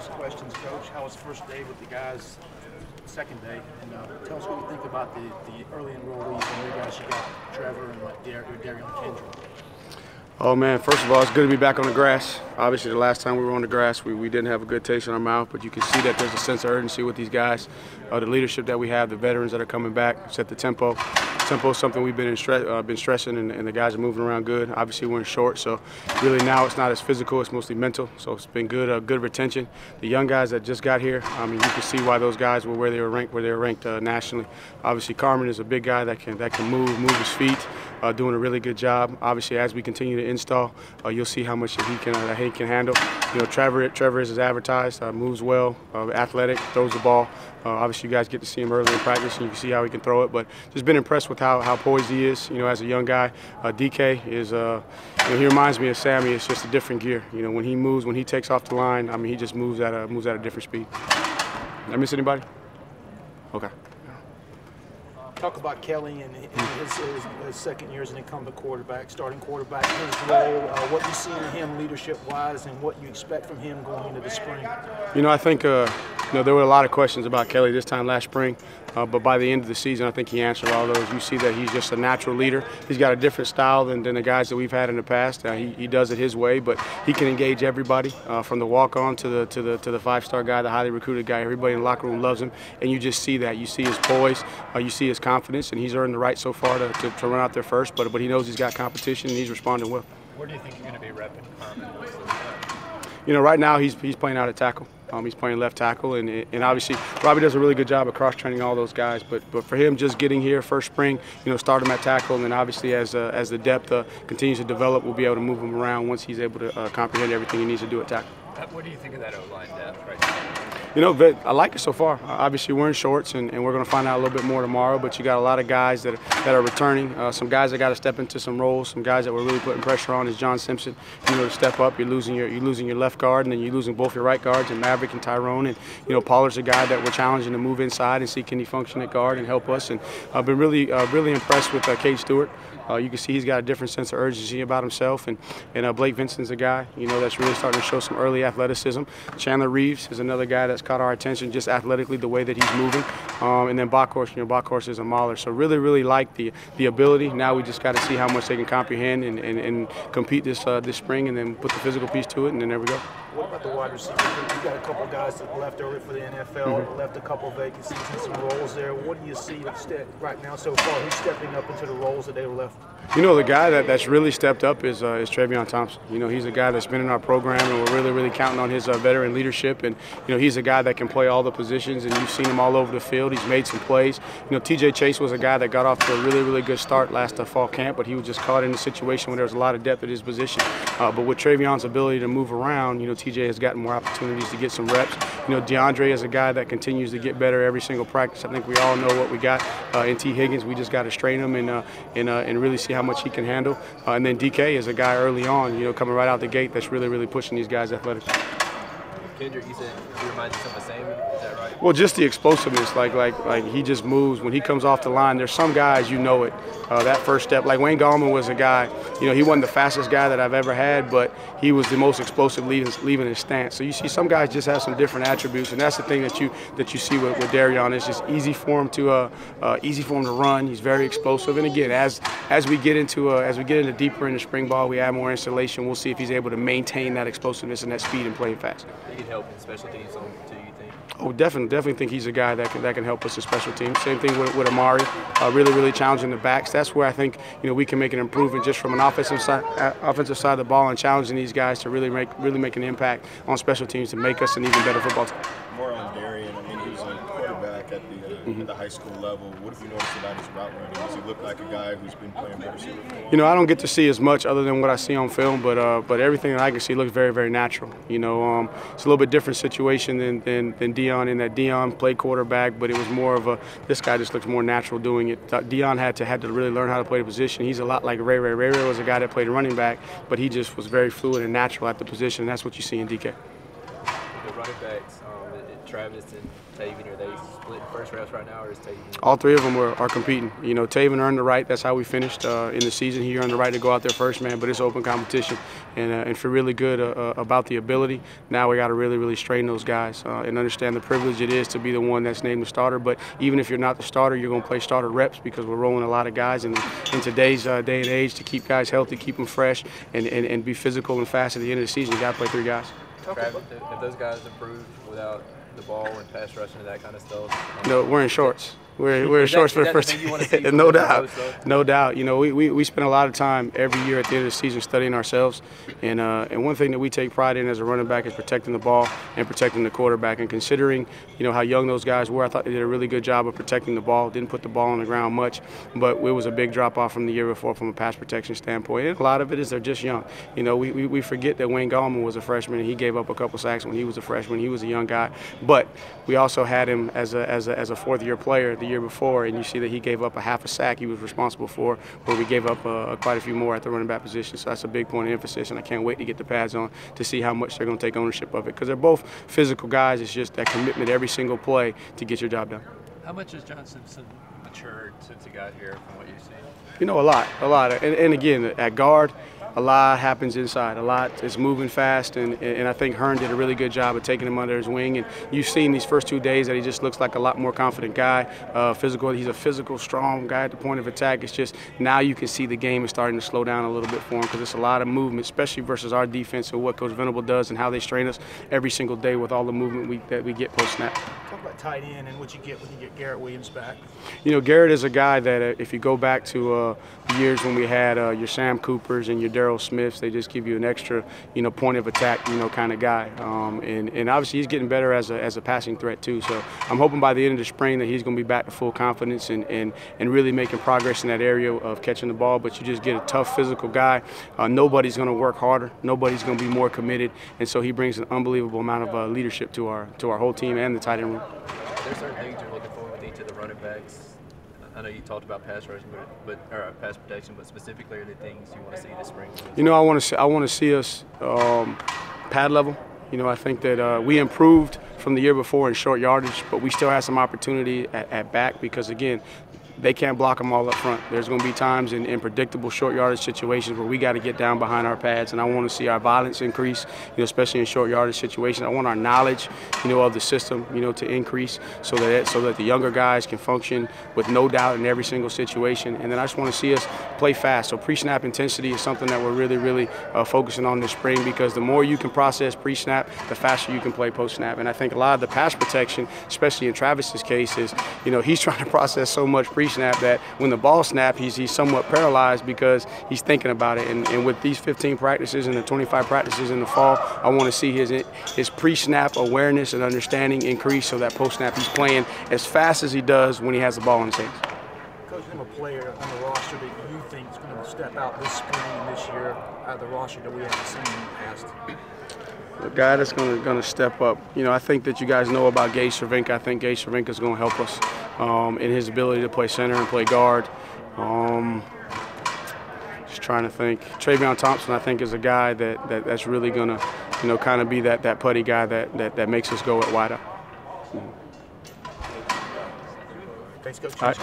Coach's questions. Coach, how was first day with the guys, second day? And tell us what you think about the early enrollees and you guys. You got Trevor and Darian Kendrick. Oh man, first of all, it's good to be back on the grass. Obviously the last time we were on the grass, we didn't have a good taste in our mouth, but you can see that there's a sense of urgency with these guys. The leadership that we have, the veterans that are coming back, set the tempo. Tempo is something we've been stressing, and the guys are moving around good. Obviously we're in short, so really now it's not as physical, it's mostly mental. So it's been good, good retention. The young guys that just got here, I mean, you can see why those guys were where they were ranked nationally. Obviously Carmen is a big guy that can move his feet, doing a really good job. Obviously as we continue to install, you'll see how much he can handle. You know, Trevor is as advertised, moves well, athletic, throws the ball. Obviously, you guys get to see him early in practice, and you can see how he can throw it. But just been impressed with how poised he is. You know, as a young guy, DK is. You know, he reminds me of Sammy. It's just a different gear. You know, when he moves, when he takes off the line, I mean, he just moves at a different speed. Did I miss anybody? Okay. Talk about Kelly and his second year as an incumbent quarterback, starting quarterback, his role, what you see in him leadership-wise, and what you expect from him going into the spring. You know, I think you know, there were a lot of questions about Kelly this time last spring, but by the end of the season, I think he answered all those. You see that he's just a natural leader. He's got a different style than the guys that we've had in the past. He does it his way, but he can engage everybody, from the walk-on to the five-star guy, the highly recruited guy. Everybody in the locker room loves him, and you just see that. You see his poise, you see his confidence, and he's earned the right so far to run out there first. But he knows he's got competition, and he's responding well. Where do you think you're going to be repping Carmen? You know, right now he's playing out at tackle. He's playing left tackle, and obviously Robbie does a really good job of cross-training all those guys. But for him, just getting here first spring, you know, start him at tackle, and then obviously as the depth continues to develop, we'll be able to move him around once he's able to comprehend everything he needs to do at tackle. What do you think of that O-line depth right now? You know, I like it so far. Obviously, we're in shorts, and we're going to find out a little bit more tomorrow. But you got a lot of guys that are returning. Some guys that got to step into some roles. Some guys that we're really putting pressure on is John Simpson. You know, to step up. You're losing your left guard, and then you're losing both your right guards, and Maverick and Tyrone. And you know, Pollard's a guy that we're challenging to move inside and see can he function at guard and help us. And I've been really impressed with Cade Stewart. You can see he's got a different sense of urgency about himself, and Blake Vincent's a guy, you know, that's really starting to show some early athleticism. Chandler Reeves is another guy that's caught our attention just athletically, the way that he's moving. And then Bockhorst, you know, Bockhorst is a mauler. So really like the ability. Now we just got to see how much they can comprehend and compete this spring, and then put the physical piece to it, and then there we go. What about the wide receivers? You got a couple guys that left early for the NFL, left a couple vacancies and some roles there. What do you see right now so far? Who's stepping up into the roles that they were left? You know, the guy that's really stepped up is Travion Thompson. You know, he's a guy that's been in our program, and we're really counting on his veteran leadership. And you know, he's a guy that can play all the positions, and you've seen him all over the field. He's made some plays. You know, T.J. Chase was a guy that got off to a really good start last fall camp, but he was just caught in a situation where there was a lot of depth at his position. But with Travion's ability to move around, you know, T.J. has gotten more opportunities to get some reps. You know, DeAndre is a guy that continues to get better every single practice. I think we all know what we got in T. Higgins. We just got to strain him and really see how much he can handle. And then DK is a guy early on, you know, coming right out the gate that's really pushing these guys athletically. Kendrick, you said he reminds you of the same. Is that right? Well, just the explosiveness, like he just moves when he comes off the line. There's some guys, you know it, that first step. Like Wayne Gallman was a guy, you know, he wasn't the fastest guy that I've ever had, but he was the most explosive leaving his stance. So you see some guys just have some different attributes, and that's the thing that you see with Darian. It's just easy for him to run. He's very explosive, and again, as we get into deeper into spring ball, we add more installation. We'll see if he's able to maintain that explosiveness and that speed and playing fast. He can help in special teams too, you think? Oh, definitely think he's a guy that can help us in special teams. Same thing with Amari, really challenging the backs. That's where I think, you know, we can make an improvement just from an offensive side of the ball, and challenging these guys to really make an impact on special teams to make us an even better football team. More on Darian. I mean, he was a quarterback at the high school level. What have you noticed about his route running? Does he look like a guy who's been playing better receiver? You know, I don't get to see as much other than what I see on film, but everything that I can see looks very natural. You know, it's a little bit different situation than Dion, in that Dion played quarterback, but it was more of this guy just looks more natural doing it. Dion had to really learn how to play the position. He's a lot like Ray. Ray was a guy that played running back, but he just was very fluid and natural at the position, and that's what you see in DK. the running backs, Travis and Taven, are they splitting first reps right now, or is Taven? All three of them are competing. You know, Taven earned the right. That's how we finished in the season. He earned the right to go out there first, man. But it's open competition, and feel really good about the ability. Now we got to really straighten those guys and understand the privilege it is to be the one that's named the starter. But even if you're not the starter, you're going to play starter reps because we're rolling a lot of guys. And in today's day and age, to keep guys healthy, keep them fresh, and be physical and fast at the end of the season, you got to play three guys. Travis, if those guys improved without the ball and pass rushing and that kind of stuff? No, we're in shorts. We're in shorts for the first. No doubt, no doubt. You know, we spend a lot of time every year at the end of the season studying ourselves, and one thing that we take pride in as a running back is protecting the ball and protecting the quarterback. And considering, you know, how young those guys were, I thought they did a really good job of protecting the ball. Didn't put the ball on the ground much, but it was a big drop off from the year before from a pass protection standpoint. And a lot of it is they're just young. You know, we forget that Wayne Gallman was a freshman and he gave up a couple sacks when he was a freshman. He was a young guy, but we also had him as a fourth-year player the year before, and you see that he gave up a half a sack he was responsible for, where we gave up quite a few more at the running back position. So that's a big point of emphasis, and I can't wait to get the pads on to see how much they're going to take ownership of it, because they're both physical guys. It's just that commitment every single play to get your job done. How much has John Simpson matured since he got here from what you've seen? You know, a lot. And again, at guard, a lot happens inside. A lot is moving fast, and I think Hearn did a really good job of taking him under his wing. And you've seen these first 2 days that he just looks like a lot more confident guy. Physical, he's a physical, strong guy at the point of attack. It's just now you can see the game is starting to slow down a little bit for him, because it's a lot of movement, especially versus our defense and what Coach Venable does and how they strain us every single day with all the movement that we get post-snap. Talk about tight end and what you get when you get Garrett Williams back. You know, Garrett is a guy that if you go back to the years when we had your Sam Coopers and your Darryl Smiths, they just give you an extra, you know, point of attack, you know, kind of guy. And obviously he's getting better as a passing threat too. So I'm hoping by the end of the spring that he's going to be back to full confidence and really making progress in that area of catching the ball. But you just get a tough physical guy. Nobody's going to work harder. Nobody's going to be more committed. And so he brings an unbelievable amount of leadership to our whole team and the tight end room. Are there certain things you're looking for with each of the running backs? I know you talked about pass rushing, or pass protection, but specifically, are there things you want to see this spring? You know, I want to see us pad level. You know, I think that we improved from the year before in short yardage, but we still have some opportunity at back, because again, they can't block them all up front. There's going to be times in predictable short yardage situations where we got to get down behind our pads, and I want to see our violence increase, you know, especially in short yardage situations. I want our knowledge, you know, of the system, you know, to increase so that the younger guys can function with no doubt in every single situation. And then I just want to see us play fast. So pre-snap intensity is something that we're really focusing on this spring, because the more you can process pre-snap, the faster you can play post-snap. And I think a lot of the pass protection, especially in Travis's case, is, you know, he's trying to process so much pre-snap that when the ball snaps, he's somewhat paralyzed because he's thinking about it. And with these 15 practices and the 25 practices in the fall, I want to see his pre-snap awareness and understanding increase, so that post-snap he's playing as fast as he does when he has the ball in his hands. Coach, name a player on the roster that you think is going to step out this spring and this year out of the roster that we haven't seen in the past? The guy that's going to step up, you know, I think that you guys know about Gage Cervenka. I think Gage Cervenka is going to help us in his ability to play center and play guard. Just trying to think. Travion Thompson, I think, is a guy that's really going to, you know, kind of be that putty guy that makes us go at wide out. Thanks, Coach.